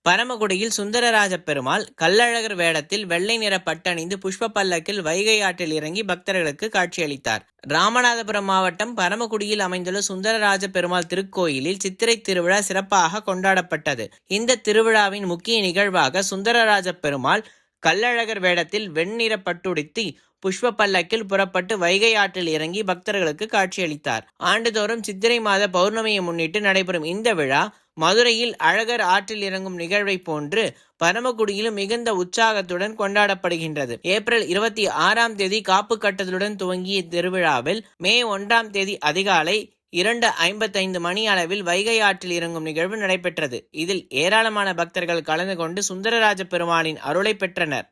பரமக்குடியில் சுந்தரராஜ பெருமாள் கள்ளழகர் வேடத்தில் வெள்ளை நிற பட்டணிந்து புஷ்ப பல்லக்கில் வைகை ஆற்றில் இறங்கி பக்தர்களுக்கு காட்சியளித்தார். ராமநாதபுரம் மாவட்டம் பரமக்குடியில் அமைந்துள்ள சுந்தரராஜ பெருமாள் திருக்கோயிலில் சித்திரை திருவிழா சிறப்பாக கொண்டாடப்பட்டது. இந்த திருவிழாவின் முக்கிய நிகழ்வாக சுந்தரராஜ பெருமாள் கள்ளழகர் வேடத்தில் வெண்ணிற பட்டுடுத்தி புஷ்ப பல்லக்கில் புறப்பட்டு வைகை ஆற்றில் இறங்கி பக்தர்களுக்கு காட்சியளித்தார். ஆண்டுதோறும் சித்திரை மாத பௌர்ணமியை முன்னிட்டு நடைபெறும் இந்த விழா மதுரையில் அழகர் ஆற்றில் இறங்கும் நிகழ்வை போன்று பரமக்குடியிலும் மிகுந்த உற்சாகத்துடன் கொண்டாடப்படுகின்றது. ஏப்ரல் 26ஆம் தேதி காப்பு கட்டுதலுடன் துவங்கிய திருவிழாவில் மே 1ஆம் தேதி அதிகாலை 2:55 மணி அளவில் வைகை ஆற்றில் இறங்கும் நிகழ்வு நடைபெற்றது. இதில் ஏராளமான பக்தர்கள் கலந்து கொண்டு சுந்தரராஜ பெருமாளின் அருளை பெற்றனர்.